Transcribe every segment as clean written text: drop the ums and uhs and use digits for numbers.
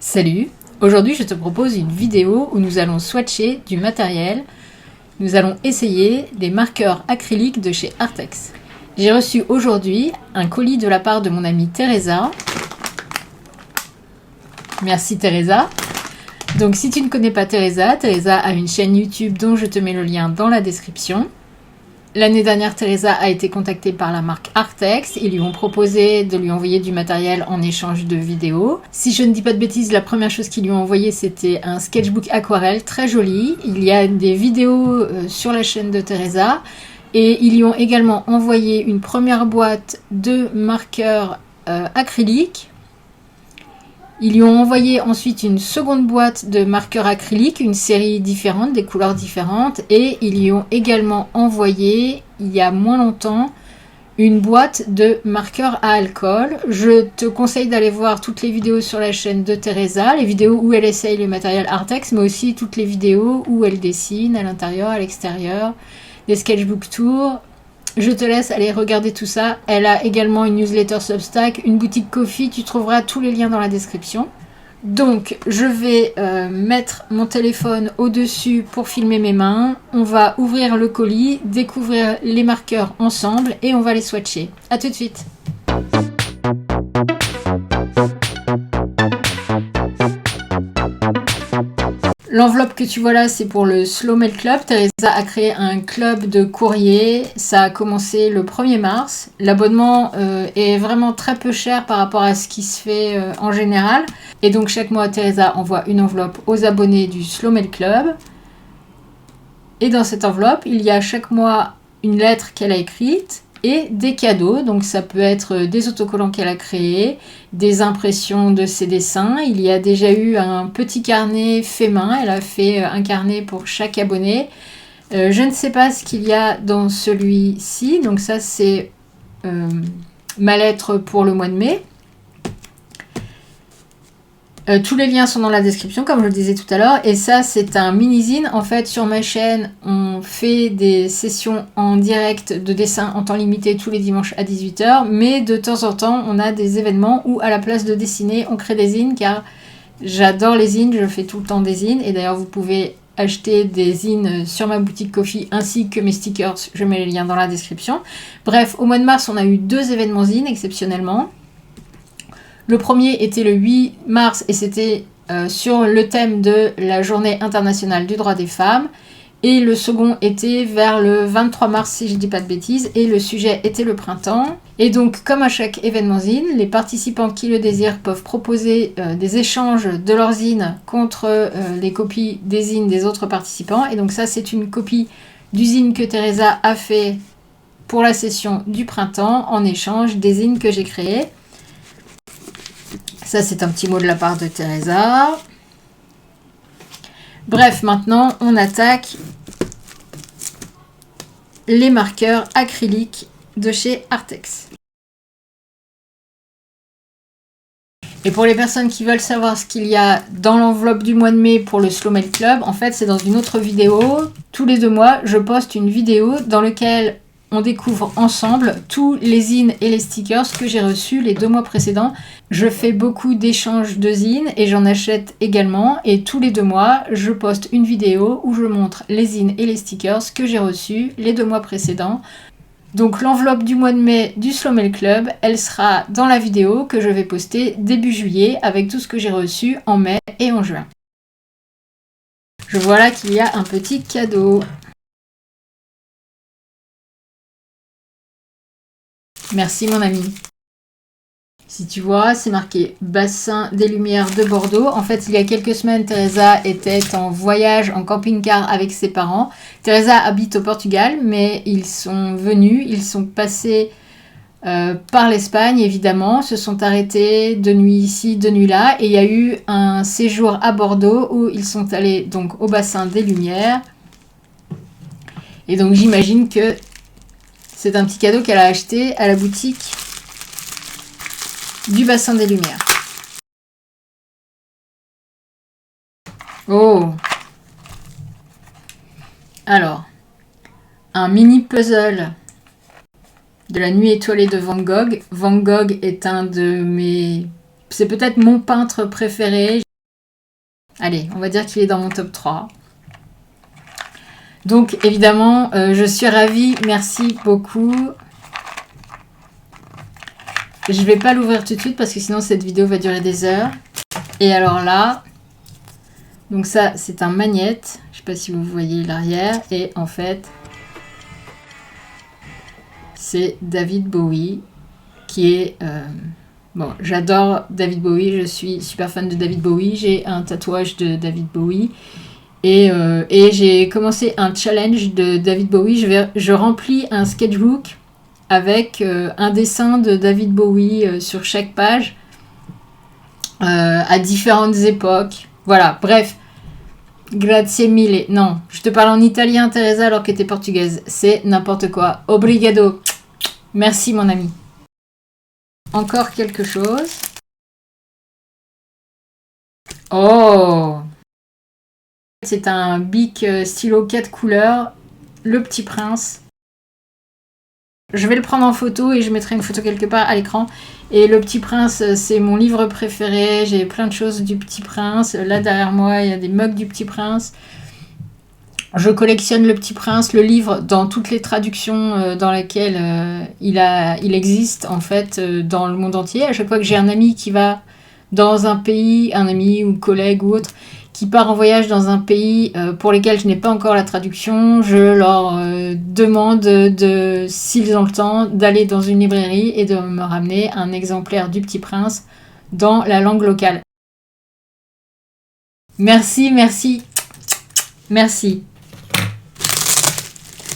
Salut, aujourd'hui je te propose une vidéo où nous allons swatcher du matériel. Nous allons essayer des marqueurs acryliques de chez Artex. J'ai reçu aujourd'hui un colis de la part de mon amie Teresa. Merci Teresa. Donc si tu ne connais pas Teresa, Teresa a une chaîne YouTube dont je te mets le lien dans la description. L'année dernière, Teresa a été contactée par la marque Artex. Ils lui ont proposé de lui envoyer du matériel en échange de vidéos. Si je ne dis pas de bêtises, la première chose qu'ils lui ont envoyé, c'était un sketchbook aquarelle très joli. Il y a des vidéos sur la chaîne de Teresa. Et ils lui ont également envoyé une première boîte de marqueurs acryliques. Ils lui ont envoyé ensuite une seconde boîte de marqueurs acryliques, une série différente, des couleurs différentes. Et ils lui ont également envoyé, il y a moins longtemps, une boîte de marqueurs à alcool. Je te conseille d'aller voir toutes les vidéos sur la chaîne de Teresa, les vidéos où elle essaye le matériel Artex, mais aussi toutes les vidéos où elle dessine à l'intérieur, à l'extérieur, des sketchbook tours. Je te laisse aller regarder tout ça. Elle a également une newsletter Substack, une boutique Ko-fi. Tu trouveras tous les liens dans la description. Donc, je vais mettre mon téléphone au-dessus pour filmer mes mains. On va ouvrir le colis, découvrir les marqueurs ensemble et on va les swatcher. A tout de suite. L'enveloppe que tu vois là, c'est pour le Slow Mail Club. Teresa a créé un club de courrier. Ça a commencé le 1er mars. L'abonnement est vraiment très peu cher par rapport à ce qui se fait en général. Et donc chaque mois, Teresa envoie une enveloppe aux abonnés du Slow Mail Club. Et dans cette enveloppe, il y a chaque mois une lettre qu'elle a écrite et des cadeaux. Donc ça peut être des autocollants qu'elle a créés, des impressions de ses dessins. Il y a déjà eu un petit carnet fait main. Elle a fait un carnet pour chaque abonné. Je ne sais pas ce qu'il y a dans celui-ci. Donc ça, c'est ma lettre pour le mois de mai. Tous les liens sont dans la description, comme je le disais tout à l'heure. Et ça, c'est un mini-zine. En fait, sur ma chaîne, on fait des sessions en direct de dessin en temps limité tous les dimanches à 18 h. Mais de temps en temps, on a des événements où, à la place de dessiner, on crée des zines. Car j'adore les zines, je fais tout le temps des zines. Et d'ailleurs, vous pouvez acheter des zines sur ma boutique Ko-fi ainsi que mes stickers. Je mets les liens dans la description. Bref, au mois de mars, on a eu 2 événements zines exceptionnellement. Le premier était le 8 mars et c'était sur le thème de la Journée internationale du droit des femmes. Et le second était vers le 23 mars, si je ne dis pas de bêtises, et le sujet était le printemps. Et donc, comme à chaque événement zine, les participants qui le désirent peuvent proposer des échanges de leurs zines contre les copies des zines des autres participants. Et donc ça, c'est une copie du zine que Teresa a fait pour la session du printemps en échange des zines que j'ai créées. Ça, c'est un petit mot de la part de Teresa. Bref, maintenant, on attaque les marqueurs acryliques de chez Artex. Et pour les personnes qui veulent savoir ce qu'il y a dans l'enveloppe du mois de mai pour le Slow Mail Club, en fait, c'est dans une autre vidéo. Tous les 2 mois, je poste une vidéo dans laquelle on découvre ensemble tous les zines et les stickers que j'ai reçus les 2 mois précédents. Je fais beaucoup d'échanges de zines et j'en achète également. Et tous les 2 mois, je poste une vidéo où je montre les zines et les stickers que j'ai reçus les 2 mois précédents. Donc l'enveloppe du mois de mai du Slow Mail Club, elle sera dans la vidéo que je vais poster début juillet avec tout ce que j'ai reçu en mai et en juin. Je vois là qu'il y a un petit cadeau. Merci mon ami. Si tu vois, c'est marqué Bassin des Lumières de Bordeaux. En fait, il y a quelques semaines, Teresa était en voyage en camping-car avec ses parents. Teresa habite au Portugal, mais ils sont venus, ils sont passés par l'Espagne, évidemment, se sont arrêtés de nuit ici, de nuit là. Et il y a eu un séjour à Bordeaux où ils sont allés donc au Bassin des Lumières. Et donc, j'imagine que c'est un petit cadeau qu'elle a acheté à la boutique du Bassin des Lumières. Oh! Alors, un mini puzzle de la nuit étoilée de Van Gogh. Van Gogh est un de mes... C'est peut-être mon peintre préféré. Allez, on va dire qu'il est dans mon top 3. Donc, évidemment, je suis ravie. Merci beaucoup. Je vais pas l'ouvrir tout de suite parce que sinon, cette vidéo va durer des heures. Et alors là, donc ça, c'est un magnète. Je sais pas si vous voyez l'arrière. Et en fait, c'est David Bowie qui est... Bon, j'adore David Bowie, je suis super fan de David Bowie, j'ai un tatouage de David Bowie et j'ai commencé un challenge de David Bowie. Je remplis un sketchbook avec un dessin de David Bowie sur chaque page à différentes époques. Voilà, bref. Grazie mille. Non, je te parle en italien, Teresa, alors que t'es portugaise. C'est n'importe quoi. Obrigado. Merci, mon ami. Encore quelque chose. Oh! C'est un Bic stylo 4 couleurs. Le Petit Prince. Je vais le prendre en photo et je mettrai une photo quelque part à l'écran. Et Le Petit Prince, c'est mon livre préféré. J'ai plein de choses du Petit Prince. Là, derrière moi, il y a des mugs du Petit Prince. Je collectionne Le Petit Prince, le livre, dans toutes les traductions dans lesquelles il existe, en fait, dans le monde entier. À chaque fois que j'ai un ami qui va dans un pays, un ami ou collègue ou autre, qui part en voyage dans un pays pour lesquels je n'ai pas encore la traduction, je leur demande, s'ils ont le temps, d'aller dans une librairie et de me ramener un exemplaire du Petit Prince dans la langue locale. Merci, merci, merci.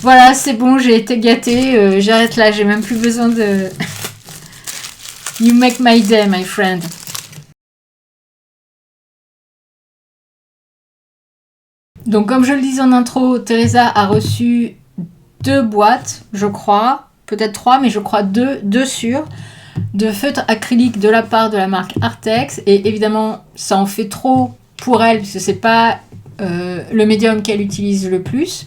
Voilà, c'est bon, j'ai été gâtée. J'arrête là, j'ai même plus besoin de... You make my day, my friend. Donc, comme je le disais en intro, Teresa a reçu 2 boîtes, je crois. Peut-être 3, mais je crois 2 sûrs. De feutres acryliques de la part de la marque Artex. Et évidemment, ça en fait trop pour elle, parce que c'est pas le médium qu'elle utilise le plus.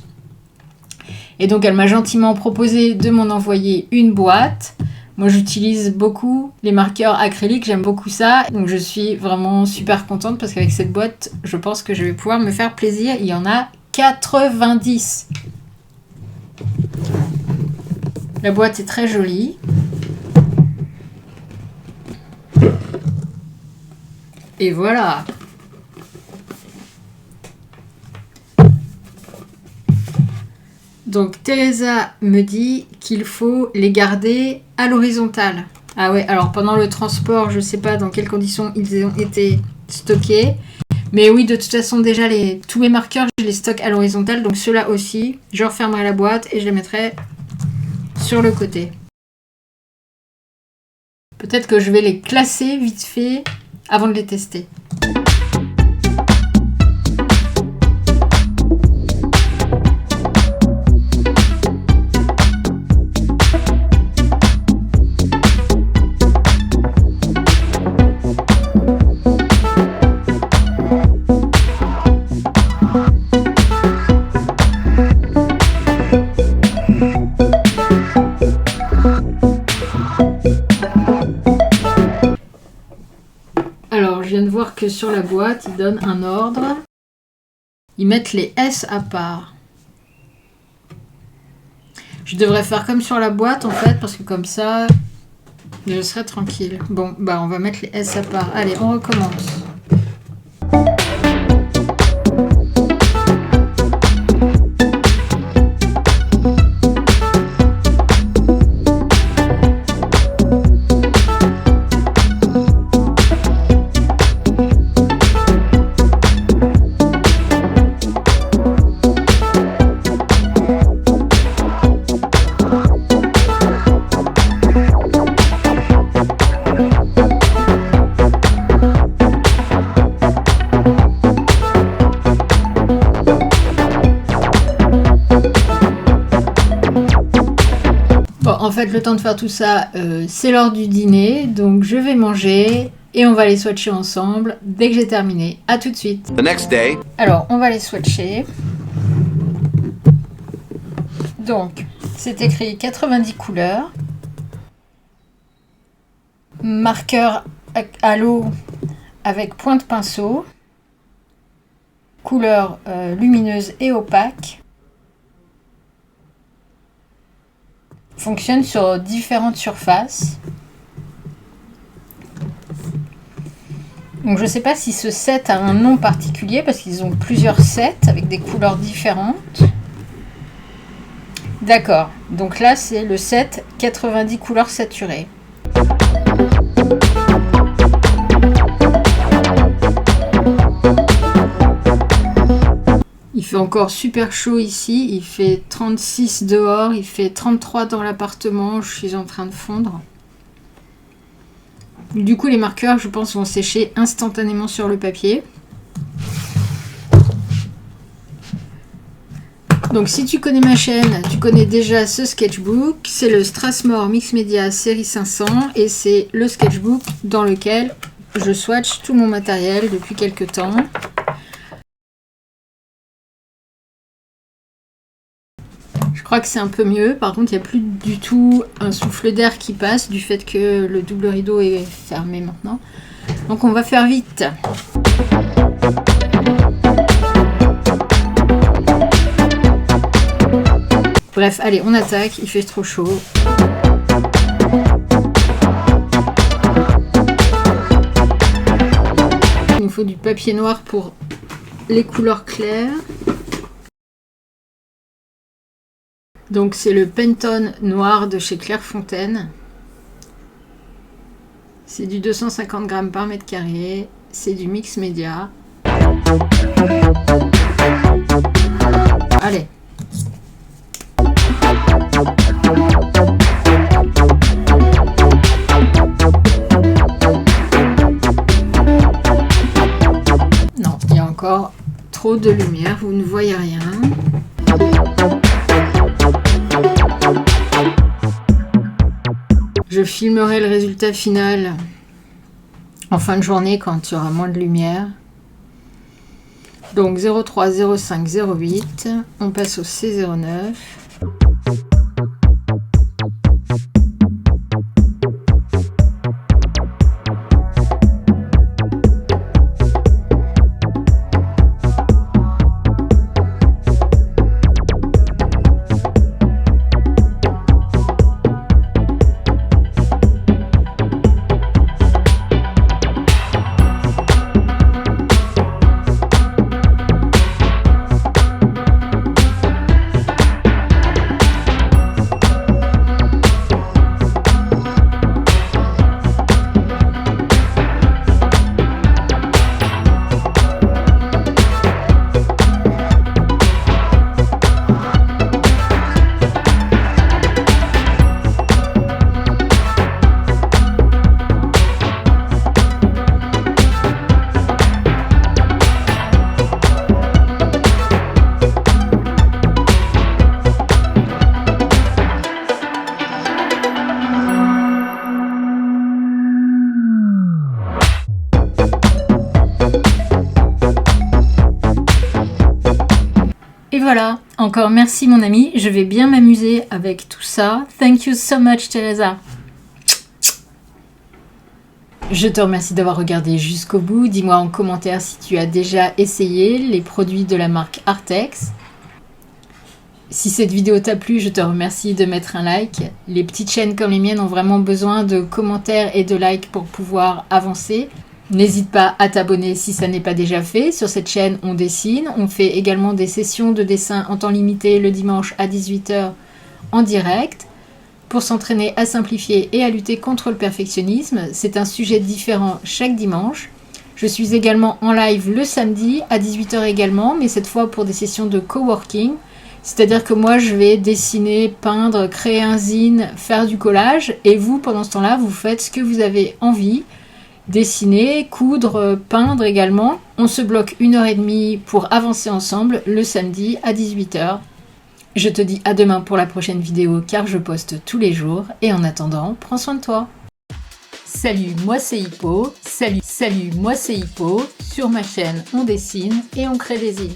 Et donc, elle m'a gentiment proposé de m'en envoyer une boîte. Moi, j'utilise beaucoup les marqueurs acryliques, j'aime beaucoup ça. Donc, je suis vraiment super contente parce qu'avec cette boîte, je pense que je vais pouvoir me faire plaisir. Il y en a 90. La boîte est très jolie. Et voilà. Donc Teresa me dit qu'il faut les garder à l'horizontale. Ah ouais, alors pendant le transport, je ne sais pas dans quelles conditions ils ont été stockés. Mais oui, de toute façon, déjà, tous mes marqueurs, je les stocke à l'horizontale. Donc ceux-là aussi, je refermerai la boîte et je les mettrai sur le côté. Peut-être que je vais les classer vite fait avant de les tester. Que sur la boîte, ils donnent un ordre. Ils mettent les S à part. Je devrais faire comme sur la boîte en fait, parce que comme ça, je serai tranquille. Bon, bah on va mettre les S à part. Allez, on recommence. En fait, le temps de faire tout ça, c'est l'heure du dîner. Donc, je vais manger et on va les swatcher ensemble dès que j'ai terminé. À tout de suite. The next day. Alors, on va les swatcher. Donc, c'est écrit 90 couleurs. Marqueur à l'eau avec pointe pinceau. couleurs lumineuses et opaques. Fonctionne sur différentes surfaces. Donc je ne sais pas si ce set a un nom particulier parce qu'ils ont plusieurs sets avec des couleurs différentes. D'accord, donc là c'est le set 90 couleurs saturées. Il fait encore super chaud ici, il fait 36 dehors, il fait 33 dans l'appartement, je suis en train de fondre. Du coup les marqueurs je pense vont sécher instantanément sur le papier. Donc si tu connais ma chaîne, tu connais déjà ce sketchbook, c'est le Strathmore Mix Media série 500 et c'est le sketchbook dans lequel je swatch tout mon matériel depuis quelques temps. Je crois que c'est un peu mieux, par contre il n'y a plus du tout un souffle d'air qui passe du fait que le double rideau est fermé maintenant. Donc on va faire vite. Bref, allez, on attaque, il fait trop chaud. Il nous faut du papier noir pour les couleurs claires. Donc c'est le Pantone noir de chez Clairefontaine. C'est du 250 grammes par mètre carré. C'est du mix média. Allez. Non, il y a encore trop de lumière, vous ne voyez rien. Je filmerai le résultat final en fin de journée quand il y aura moins de lumière. Donc 03, 05, 08, on passe au C09. Et voilà, encore merci mon ami, je vais bien m'amuser avec tout ça. Thank you so much Teresa. Je te remercie d'avoir regardé jusqu'au bout. Dis-moi en commentaire si tu as déjà essayé les produits de la marque Artex. Si cette vidéo t'a plu, je te remercie de mettre un like. Les petites chaînes comme les miennes ont vraiment besoin de commentaires et de likes pour pouvoir avancer. N'hésite pas à t'abonner si ça n'est pas déjà fait. Sur cette chaîne, on dessine. On fait également des sessions de dessin en temps limité le dimanche à 18 h en direct pour s'entraîner à simplifier et à lutter contre le perfectionnisme. C'est un sujet différent chaque dimanche. Je suis également en live le samedi à 18 h également, mais cette fois pour des sessions de coworking. C'est-à-dire que moi, je vais dessiner, peindre, créer un zine, faire du collage. Et vous, pendant ce temps-là, vous faites ce que vous avez envie. Dessiner, coudre, peindre également. On se bloque 1h30 pour avancer ensemble le samedi à 18 h. Je te dis à demain pour la prochaine vidéo car je poste tous les jours. Et en attendant, prends soin de toi. Salut, moi c'est Hippo. Salut, moi c'est Hippo. Sur ma chaîne, on dessine et on crée des zines.